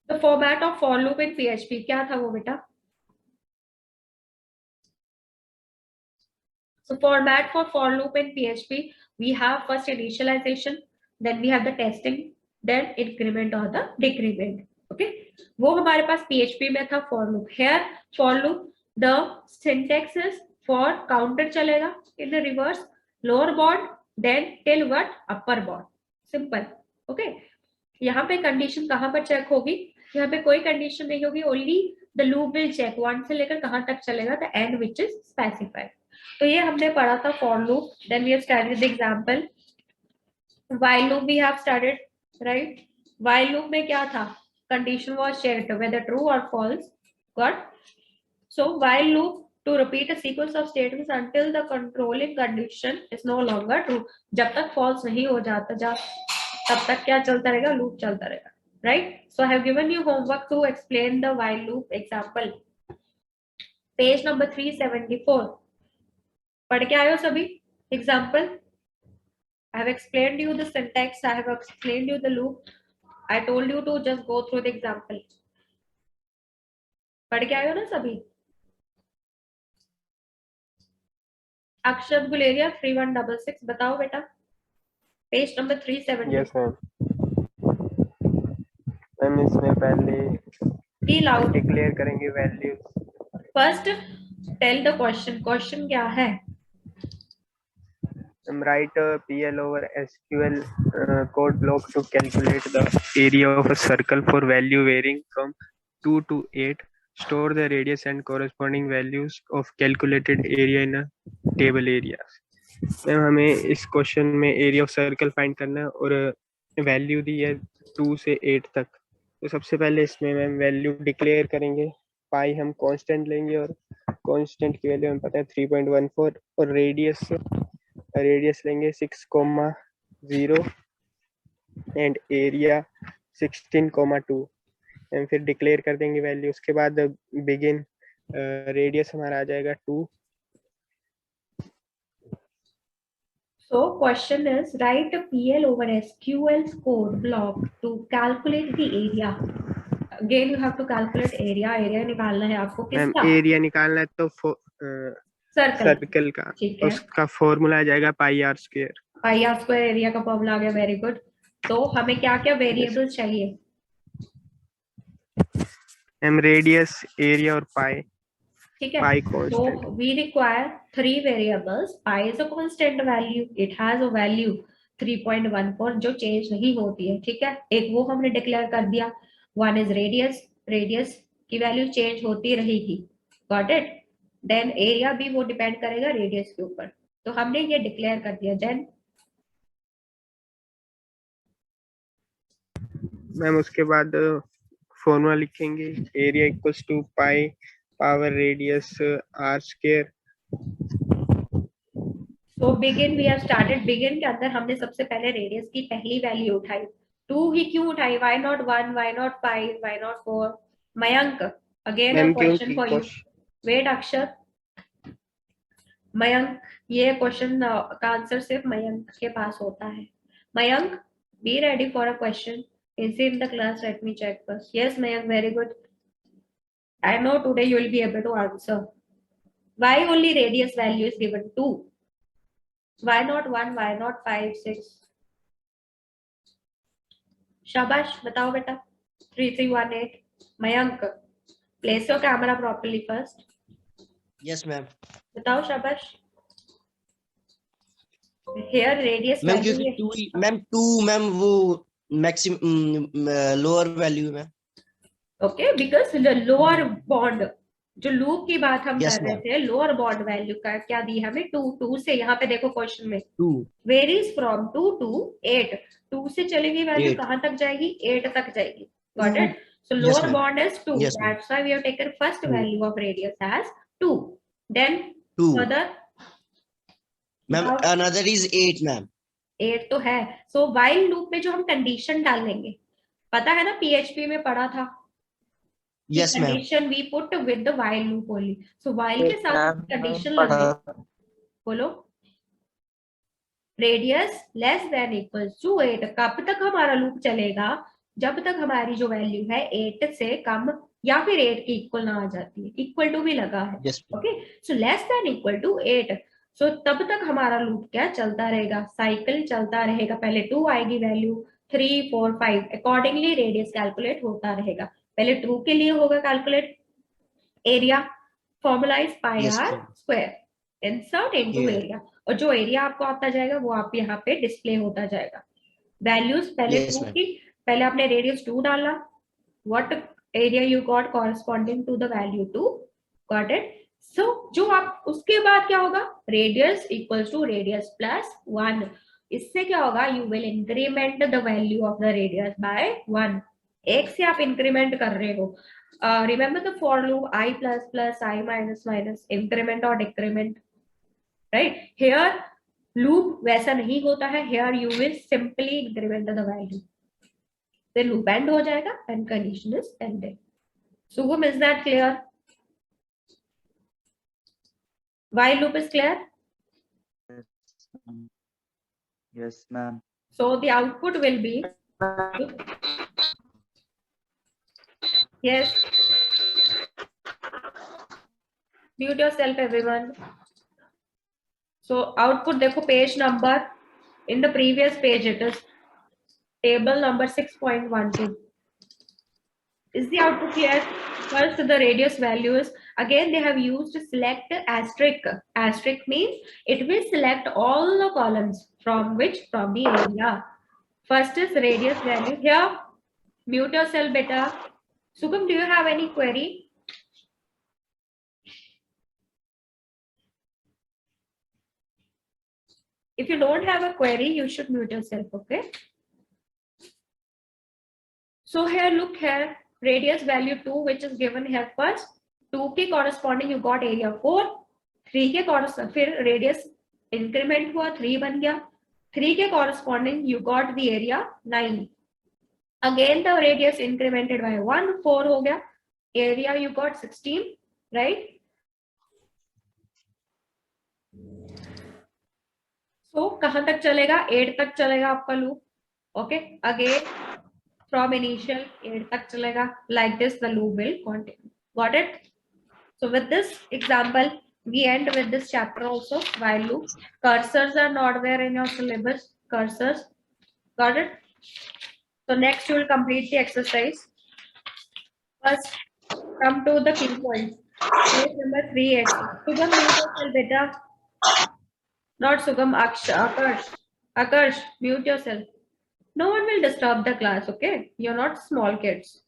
The format of for loop in PHP क्या था वो बेटा? So format for loop in PHP, we have first initialization, then we have the testing, then increment or the decrement. Okay, वो हमारे पास PHP में था for loop. Here for loop, the syntax is for counter चलेगा in the reverse, lower bound, then till what? Upper bound. Simple. Okay. यहाँ पे condition कहाँ पर check होगी? यहाँ पे कोई कंडीशन नहीं होगी, only the loop will check 1 से लेकर कहाँ तक चलेगा, the end which is specified. तो ये हमने पढ़ा था for loop. Then we have started the example. While loop we have started, right? While loop में क्या था? Condition was checked whether true और false. Got? So while loop to repeat a sequence of statements until the controlling condition is no longer true. जब तक false नहीं हो जाता तब तक क्या चलता रहेगा? लूप चलता रहेगा, right? So I have given you homework to explain the while loop example. Page number 374. पढ़ के आयो सभी example? I have explained you the syntax. I have explained you the loop. I told you to just go through the example. पढ़ के आयो ना सभी? अक्षर गुलेरिया 3166 बताओ बेटा. Page number 370. यस मैम इसमें पहले डिक्लेयर करेंगे values. First tell the question. Question क्या है? Write a PL over SQL code block to calculate the area of a circle for value varying from 2 to 8. Store the radius and corresponding values of calculated area in a table area. Ma'am हमें इस question में area of circle find करना है और value दी है 2 से 8 तक. तो सबसे पहले इसमें मैम वैल्यू डिक्लेयर करेंगे. पाई हम कांस्टेंट लेंगे और कांस्टेंट की वैल्यू हमें पता है 3.14 और रेडियस लेंगे 6,0 एंड एरिया 16,2 एंड फिर डिक्लेयर कर देंगे वैल्यू. उसके बाद बिगिन रेडियस हमारा आ जाएगा 2. So question is write a PL over SQL code block to calculate the area. Again you have to calculate area. area निकालना है आपको. किसका? एरिया निकालना है तो सर्कल का. उसका फॉर्मूला आ जाएगा pi R square. Pi R square area का फॉर्मूला आ गया. Very good. तो हमें क्या क्या वेरिएबल चाहिए? एम रेडियस, एरिया और पाई. ठीक है. So we require 3 variables. Pi is a constant value. It has a value 3.14 जो चेंज नहीं होती है. ठीक है. एक वो हमने डिक्लेयर कर दिया. One is radius. रेडियस की वैल्यू चेंज होती रहेगी. Got it? Then एरिया भी वो डिपेंड करेगा रेडियस के ऊपर. तो हमने ये डिक्लेयर कर दिया. Then मैम उसके बाद फॉर्मूला लिखेंगे. Area equals to pi power radius R square. तो begin we have started. Begin के अंदर हमने सबसे पहले रेडियस की पहली वैल्यू उठाई. 2 ही क्यों उठाई? Why not 1, why not 5, why not 4? Mayank again a question for you. Wait Akshar. Mayank ये क्वेश्चन का आंसर सिर्फ मयंक के पास होता है. Mayank be ready for a question. Is in the class? Let me check first. Yes Mayank, very good. I know today you will be able to answer. Why only radius value is given 2? Why not 1? Why not 5, 6? शाबाश. बताओ बेटा. 3318. Mayank, place your camera properly first. Yes ma'am. बताओ शाबाश. Here radius ma'am value क्योंकि 2 ma'am वो maximum lower value है. Okay, because the lower bond जो loop की बात हम कर रहे थे, लोअर बॉन्ड वैल्यू का क्या दी हमें? 2 से. यहाँ पे देखो क्वेश्चन में 2 वेरीज फ्रॉम 2 to 8. 2 से चलेगी वैल्यू कहाँ तक जाएगी? 8 तक जाएगी. Got it? So lower bond is 2. That's why we have taken first value of radius as 2. Then further ma'am another is 8 ma'am. 8 तो है. सो व्हाइल लूप में जो हम कंडीशन डालेंगे, पता है ना, पीएचपी में पढ़ा था. Yes ma'am. Condition we put with the while loop only. So while के साथ condition लगे. बोलो. Radius less than equals to 8. कब तक हमारा लूप चलेगा? जब तक हमारी जो वैल्यू है 8 से कम या फिर 8 के इक्वल ना आ जाती है, इक्वल टू भी लगा है, Yes, ma'am. Okay, so less than equal to 8, so तब तक हमारा लूप क्या चलता रहेगा, साइकिल चलता रहेगा, पहले 2 आएगी वैल्यू, 3 4 5, अकॉर्डिंगली रेडियस कैलकुलेट होता रहेगा। पहले 2 के लिए होगा calculate area, formula is pi Yes, are ma'am. Square, insert into Here. Area, और जो एरिया आपको आता जाएगा वो आप यहाँ पे डिस्प्ले होता जाएगा। वैल्यूज पहले Yes, 2 ma'am. की, पहले आपने रेडियस 2 डाला, what area you got corresponding to the value 2, got it. So जो आप उसके बाद क्या होगा, radius equals to radius plus 1, इससे क्या होगा, you will increment the value of the radius by 1, एक से आप इंक्रीमेंट कर रहे हो। Remember the for loop i plus plus i minus minus, increment और डिक्रीमेंट, राइट। हेयर लूप वैसा नहीं होता है, here you will simply increment the value, फिर लूप एंड हो जाएगा and condition is ended. Sugam, is that clear? While loop is clear? Yes, ma'am. So the output will be, yes, mute yourself everyone. So output देखो page number, in the previous page it is table number 6.12. Is the output clear? First the radius value is, again they have used select asterisk. Asterisk means it will select all the columns from which, from the area. First is radius value. Here, mute yourself beta. Sugam, do you have any query? If you don't have a query, you should mute yourself, okay? So here, look here, radius value 2, which is given here first. 2 के corresponding you got area 4. 3 के corresponding, फिर radius increment हुआ 3 बन गया. 3 के corresponding you got the area 9. Again the radius incremented by 1, 4 हो गया. Area you got 16, right? So कहां तक चलेगा, 8 तक चलेगा आपका loop, okay? Again from initial 8 तक चलेगा, like this the loop will continue. Got it? So with this example we end with this chapter also, while loop. Cursors are not there in your syllabus, cursors, got it? So next you will complete the exercise. First come to the key points. Page number 3. Sugam, mute yourself beta. Not Sugam, Akarsh. Akarsh, mute yourself. No one will disturb the class, okay? You're not small kids.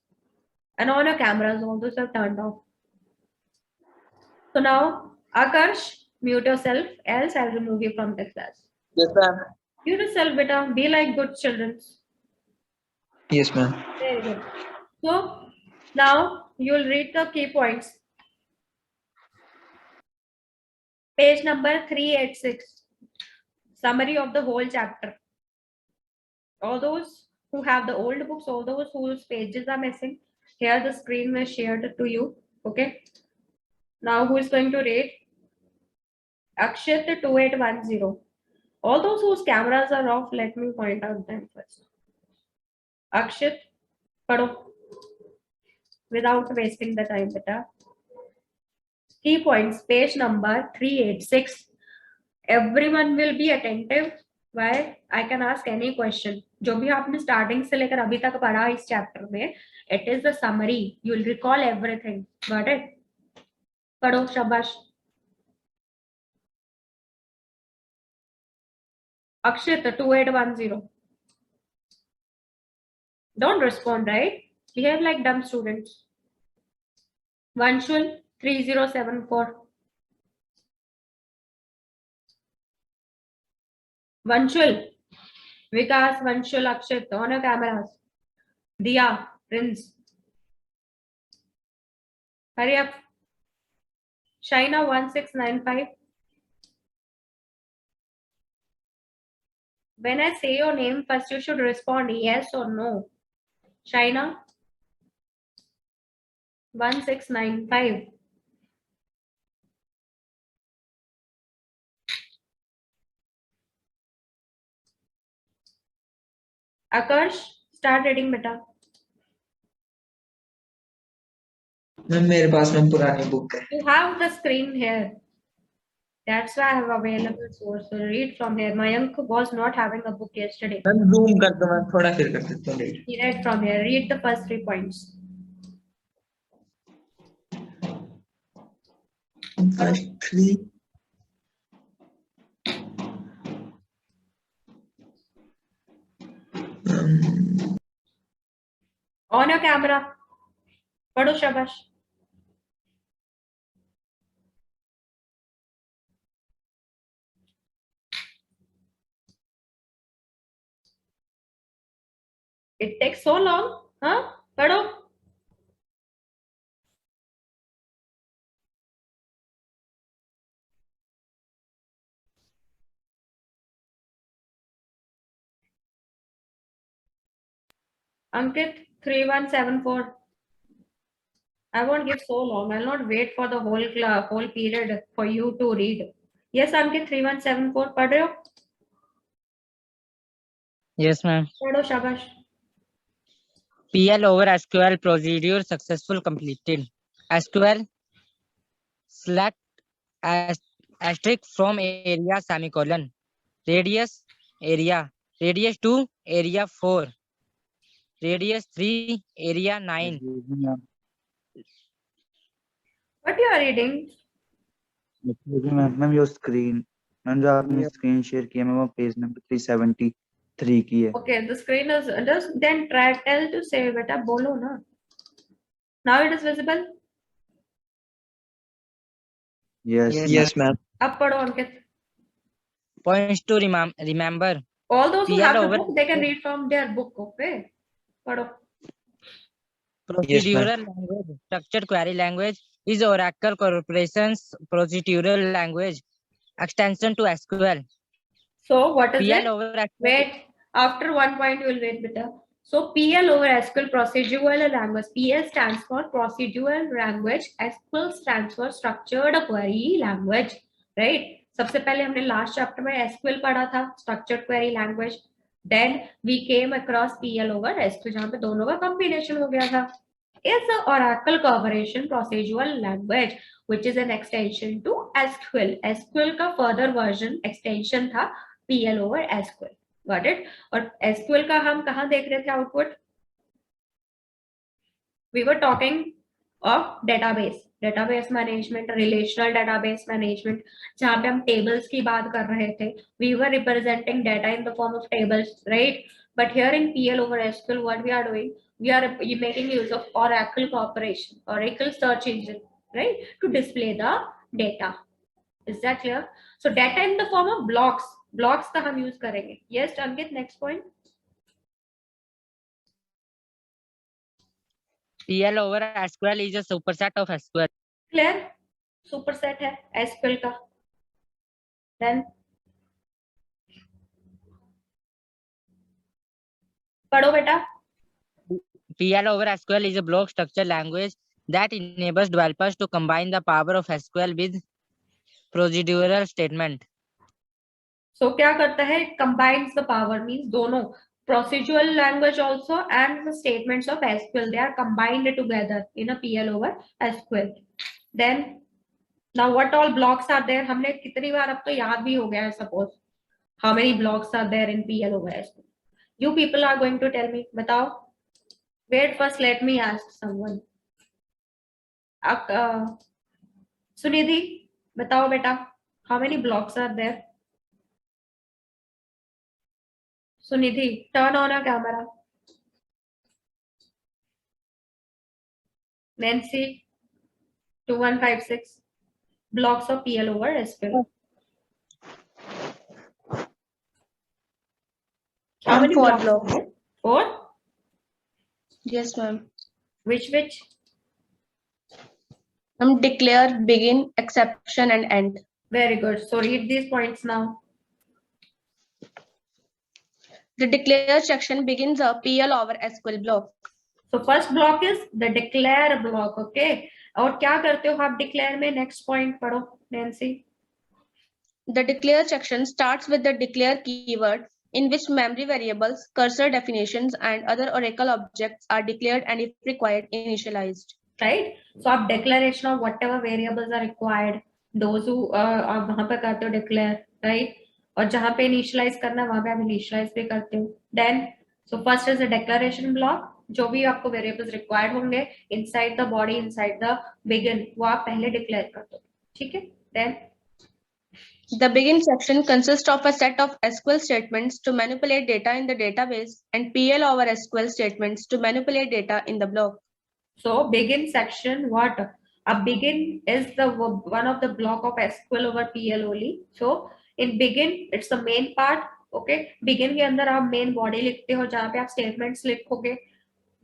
And all your cameras, all those are turned off. So now, Akarsh, mute yourself, else I'll remove you from the class. Yes, ma'am. Mute yourself, beta. Be like good children. Yes, ma'am. Very good. So now you'll read the key points. Page number 386. Summary of the whole chapter. All those who have the old books, all those whose pages are missing, here the screen is shared to you. Okay. Now who is going to read? Akshit 2810. All those whose cameras are off, let me point out them first. Akshit, padho. Without wasting the time, beta. Key points, page number 386. Everyone will be attentive. Why? I can ask any question. जो भी आपने starting से लेकर अभी तक पढ़ा इस chapter में, it is the summary. You will recall everything. Got it? पढ़ो, शाबाश. Akshit 2810. Don't respond, right? Behave like dumb students. Vanshul 3074. Vanshul, Vikas, Vanshul, Akshit, on your cameras. Diya, Prince. Hurry up. Shaina 1695. When I say your name, first you should respond yes or no. Shaina 1695. Akarsh, start reading beta. Ma'am मेरे पास में पुरानी book है। You have the screen here. That's why I have available source. So read from here. Mayank was not having a book yesterday. Ma'am zoom कर दो, मैं थोड़ा फिर कर देता हूँ late. He read from here. Read the first 3 points. First 3 On your camera. पढ़ो शाबाश. It takes so long. हाँ पढ़ो. Ankit 3174. I won't give so long. I'll not wait for the whole class, whole period for you to read. Yes, Ankit 3174. पढ़ रहे हो? Yes, ma'am. पढ़ो शाबाश. PL over SQL procedure successful completed. SQL select asterisk from area semicolon. Radius area. Radius 2 area 4. Radius 3 area 9. Excuse me, ma'am. What you are reading? Excuse me, ma'am. Ma'am your screen, ma'am जो आपने screen share किया मैं वो page number 373 की है। Okay, the screen is just then tell to say beta bolo na. Now it is visible. Yes, Yes, ma'am. अब पढ़ो Ankit. Points to remember. All those who PL have the over book, they can read from their book. Okay. पढ़ो. procedural language. Structured query language is Oracle Corporation's procedural language extension to SQL. So what is PL it? over SQL. Wait. After 1 point, you will wait beta. So PL over SQL procedural language. PL stands for procedural language. SQL stands for structured query language. Right? सबसे पहले हमने last chapter में SQL पढ़ा था, structured query language. Then we came across PL over SQL जहाँ पे दोनों का combination हो गया था. Is the Oracle Corporation procedural language, which is an extension to SQL. SQL का further version extension था PL over SQL. Got it? और SQL का हम कहाँ देख रहे थे output? We were talking of database management, relational database management, जहाँ पे हम tables की बात कर रहे थे. We were representing data in the form of tables, right? But here in PL over SQL, what we are doing? We are making use of Oracle Corporation, Oracle search engine, right? To display the data. Is that clear? So data in the form of blocks. Blocks का हम use करेंगे. Yes, Ankit, next point. PL over SQL is a superset of SQL. Clear? Superset है SQL का. Then पढ़ो बेटा. PL over SQL is a block structure language that enables developers to combine the power of SQL with procedural statement. So क्या करता है? It combines the power, means दोनों procedural language also and the statements of SQL, they are combined together in a PL over SQL. Then now what all blocks are there? हमने कितनी बार अब तो याद भी हो गया है. Suppose how many blocks are there in PL over SQL? You people are going to tell me. बताओ. Wait, first let me ask someone. Sunidhi, बताओ बेटा. How many blocks are there? Sunidhi, turn on a camera. Nancy, 2156. Blocks of PL over SQL. How many Four blocks? blocks. 4? Yes, ma'am. Which? Declare, begin, exception, and end. Very good. So read these points now. The declare section begins a PL over SQL block. So first block is the declare block. Okay. और क्या करते हो आप declare में? Next point पढ़ो, Nancy. The declare section starts with the declare keyword, in which memory variables, cursor definitions, and other Oracle objects are declared and, if required, initialized. right? So आप declaration of whatever variables are required, those who आप वहां पे करते हो declare, right? और जहां पे initialize करना वहां पे आप initialize भी करते हो. Then so first is the declaration block. जो भी आपको variables required होंगे inside the body, inside the begin, वो आप पहले declare कर दो. ठीक है? Then The begin section consists of a set of SQL statements to manipulate data in the database and PL over SQL statements to manipulate data in the block. so begin section, what? A begin is the one of the block of SQL over PL only. So in begin, it's the main part. Okay, begin के अंदर आप main body लिखते हो जहाँ पे आप statements लिखोगे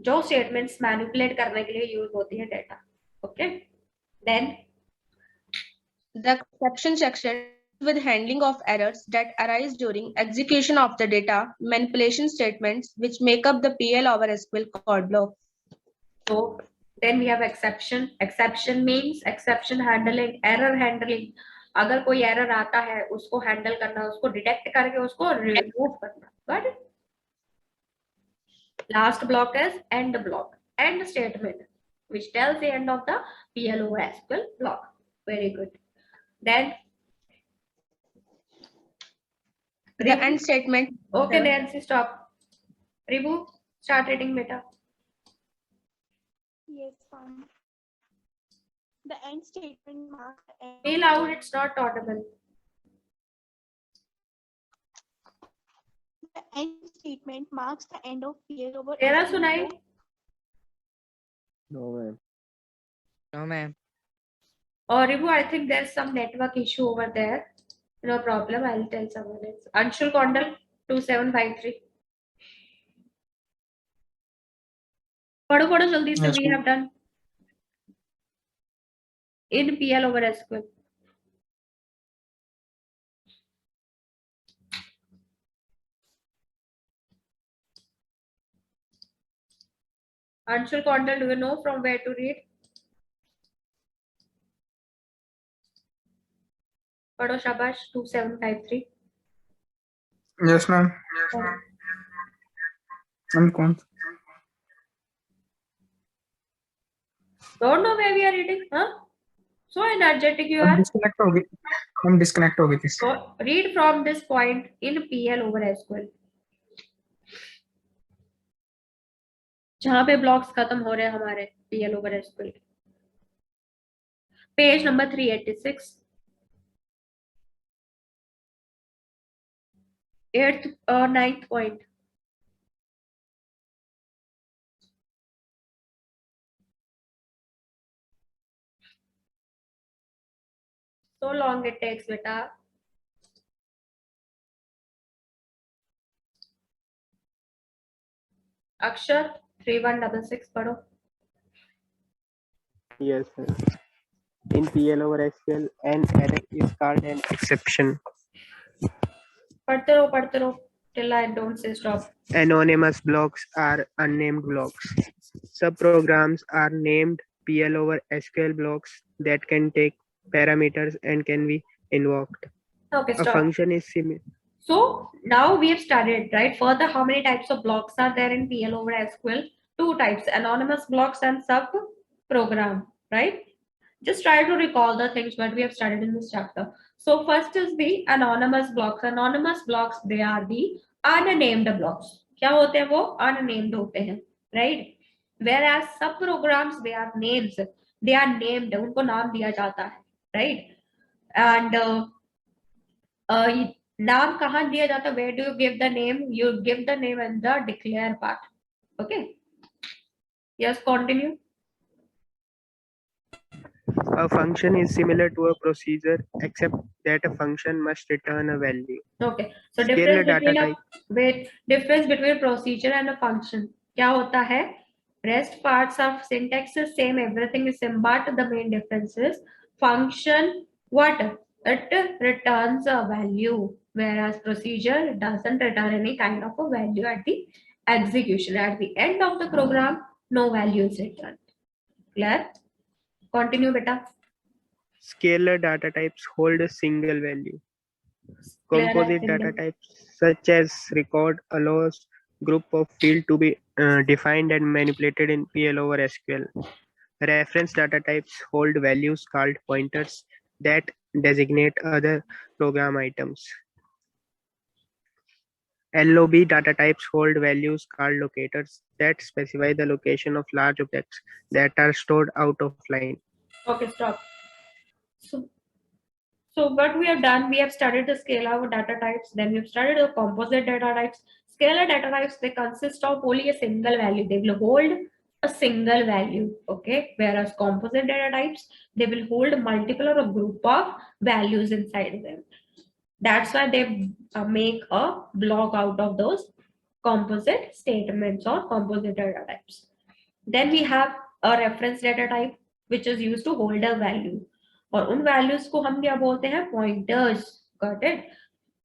जो statements manipulate करने के लिए use होती है data. Okay, then The exception section with handling of errors that arise during execution of the data manipulation statements which make up the PL over SQL code block. so then we have exception. Exception means exception handling, error handling. अगर कोई error आता है उसको handle करना, उसको detect करके उसको remove करना. Got it? Last block is end block, end statement, which tells the end of the PL over SQL block. Very good. Then The end statement. okay, Nancy, stop. Ribu, start reading beta. Yes, fine. The end statement marks the end. Be loud, it's not audible. The end statement marks the end of PL over तेरा SQL सुनाई? block. No, ma'am. No, ma'am. Or Ribu, I think there's some network issue over there. No problem, I'll tell someone else. Anshul Kondal, 2753. पढ़ो पढ़ो जल्दी से. Yes, We ma'am. have done in PL over SQL. Anshul Kondal, do you know from where to read? पढ़ो शाबाश. 2753. Yes, ma'am. I'm con. Don't know where we are reading, huh? So energetic you I'm are. disconnect हो गई. I'm disconnect हो गई थी. So read from this point in PL over SQL. जहां पे blocks खत्म हो रहे हैं हमारे PL over SQL. Page number 386. 8th or 9th point. So long it takes, beta. Akshar 3166 पढ़ो. Yes, sir. In PL over SQL, an error is called an exception. पढ़ते रहो till I don't say stop. Anonymous blocks are unnamed blocks. Subprograms are named PL over SQL blocks that can take parameters and can be invoked. Okay, A stop. function is similar. So now we have studied, right? Further, how many types of blocks are there in PL over SQL? 2 types, anonymous blocks and sub program, right? Just try to recall the things that we have studied in this chapter. So first is the anonymous blocks. Anonymous blocks, they are the unnamed blocks. क्या होते हैं वो? Unnamed होते हैं, right? Whereas sub programs, they are names. They are named. उनको नाम दिया जाता है, right? And नाम कहाँ दिया जाता है? Where do you give the name? You give the name in the declare part. Okay. Yes, continue. A function is similar to a procedure except that a function must return a value. Okay. So Scalar difference data between type. difference between procedure and a function. क्या होता है? Rest parts of syntax is same, everything is same, but the main difference is function. What? It returns a value, whereas procedure doesn't return any kind of a value at the execution. At the end of the program, no value is returned. Clear? Continue, beta. Scalar data types hold a single value. Clear as Composite data single. types such as record allows group of field to be defined and manipulated in PL over SQL. Reference data types hold values called pointers that designate other program items. LOB data types hold values called locators that specify the location of large objects that are stored out of line. Okay, stop. So what we have done, we have studied the scalar data types, then we have studied the composite data types. Scalar data types, they consist of only a single value. They will hold a single value, okay? Whereas composite data types, they will hold multiple or a group of values inside them. That's why they make a block out of those composite statements or composite data types. Then we have a reference data type, which is used to hold a value. और उन values को हम क्या बोलते हैं? Pointers. Got it?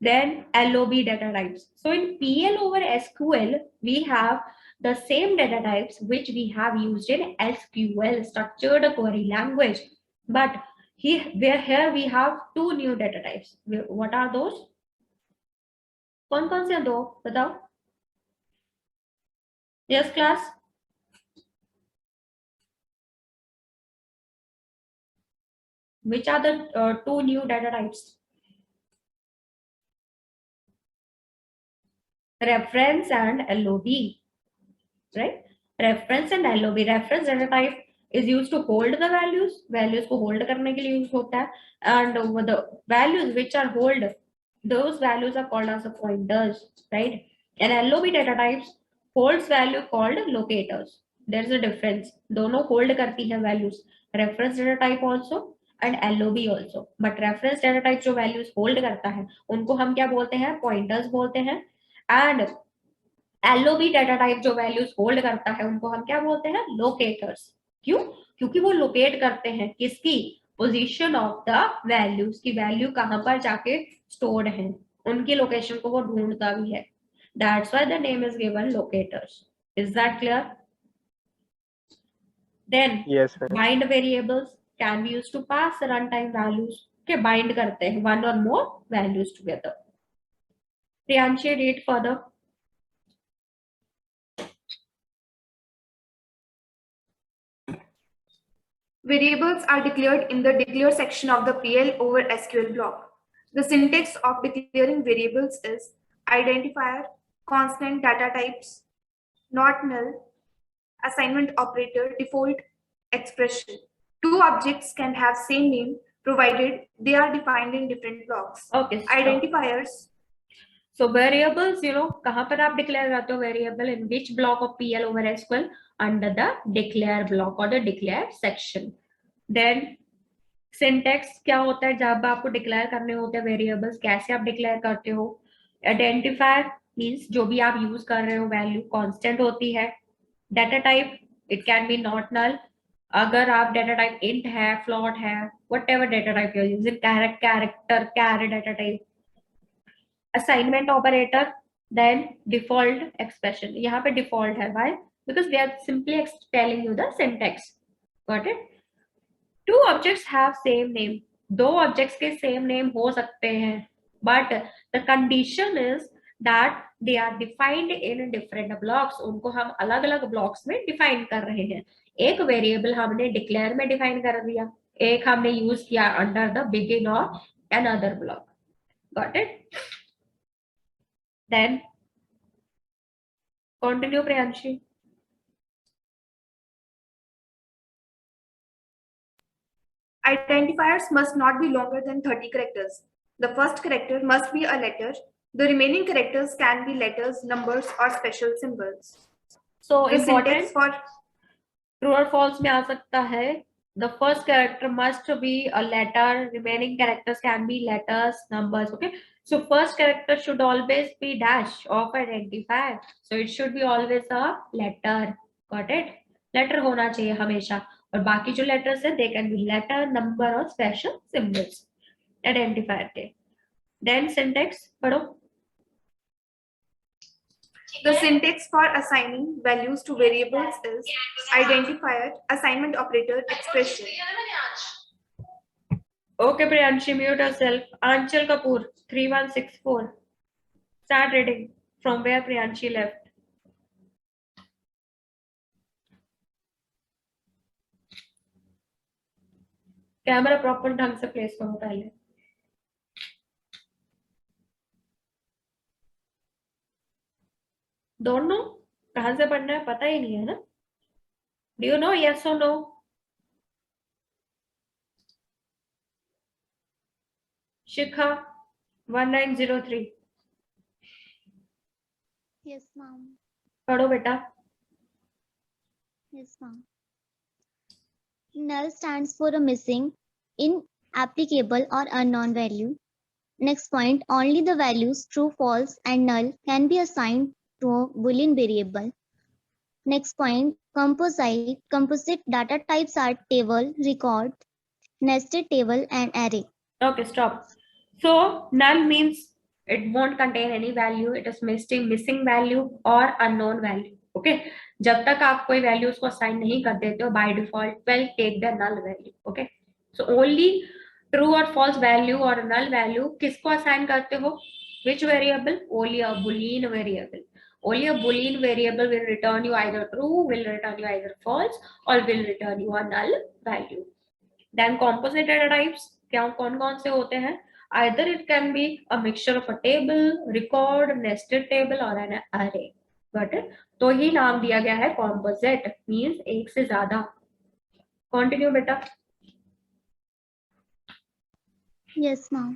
Then LOB data types. So in PL over SQL, we have the same data types which we have used in SQL, structured query language. But here we have two new data types. What are those? कौन-कौन से हैं दो? बताओ. Yes, class. Which are the two new data types? Reference and LOB, right? Reference and LOB. Reference data type is used to hold the values. Values को hold करने के लिए use होता है. And the values which are hold, those values are called as the pointers, right? And LOB data types holds value called locators. There is a difference. दोनों hold करती है values. Reference data type also and LOB also. But reference data type जो values hold करता है, उनको हम क्या बोलते हैं? Pointers बोलते हैं. And LOB data type जो values hold करता है, उनको हम क्या बोलते हैं? Locators. क्यों? क्योंकि वो locate करते हैं किसकी? Position of the values की value कहाँ पर जाके stored है, उनकी location को वो ढूंढता भी है. That's why the name is given locators. Is that clear? Then Yes, ma'am. bind variables can be used to pass runtime values. Okay, bind करते हैं one or more values together. Priyanshi, read further. Variables are declared in the declare section of the PL over SQL block. The syntax of declaring variables is identifier, constant data types, not null, assignment operator, default expression. Two objects can have same name provided they are defined in different blocks. Okay. Stop. Identifiers. So variables, you know, कहाँ पर आप declare करते हो variable, in which block of PL over SQL? Under the declare block or the declare section. Then syntax क्या होता है जब आपको declare करने होते हैं variables, कैसे आप declare करते हो? Identifier means जो भी आप use कर रहे हो value constant होती है. Data type, it can be not null. अगर आप data type int है, float है, whatever data type you're using, character, char data type. Assignment operator, then default expression. यहाँ पे default है, why? Because they are simply telling you the syntax. Got it? Two objects have same name. दो objects के same name हो सकते हैं, but the condition is that they are defined in different blocks. उनको हम अलग अलग blocks में define कर रहे हैं. एक variable हमने declare में define कर दिया, एक हमने use किया under the begin or another block. Got it? Then continue, Priyanshi. Identifiers must not be longer than 30 characters. The first character must be a letter. The remaining characters can be letters, numbers, or special symbols. So The important syntax for true or false में आ सकता है. The first character must be a letter. Remaining characters can be letters, numbers. Okay. So first character should always be dash of identifier. So it should be always a letter. Got it? Letter होना चाहिए हमेशा. और बाकी जो letters है, they can be letter, number और special symbols. Identifier के. Then syntax पढ़ो. the syntax for assigning values to variables is identifier, assignment operator, expression. Okay, Priyanshi, mute yourself. Anchal Kapoor, 3164. Start reading from where Priyanshi left. Camera proper ढंग से place करो पहले। Don't know, कहाँ से पढ़ना है पता ही नहीं है ना। डू यू नो, यस और नो? शिखा 1903 Yes, ma'am. पढ़ो बेटा। Yes, ma'am. Null stands for a missing, inapplicable, or unknown value. Next point, only the values true, false, and null can be assigned to a Boolean variable. Next point, composite data types are table, record, nested table, and array. Okay, stop. So null means it won't contain any value. It is missing value or unknown value. Okay. जब तक आप कोई value उसको assign नहीं कर देते हो by default will take the null value. Okay. So only true or false value or null value किसको असाइन करते हो? Which variable? Only a Boolean variable. Only a Boolean variable will return you either true, will return you either false, or will return you a null value. Then composite data types क्या कौन से होते हैं? Either it can be a mixture of a table, record, nested table or an array. Got it? तो ही नाम दिया गया है composite, means एक से ज्यादा। Continue बेटा। Yes, ma'am.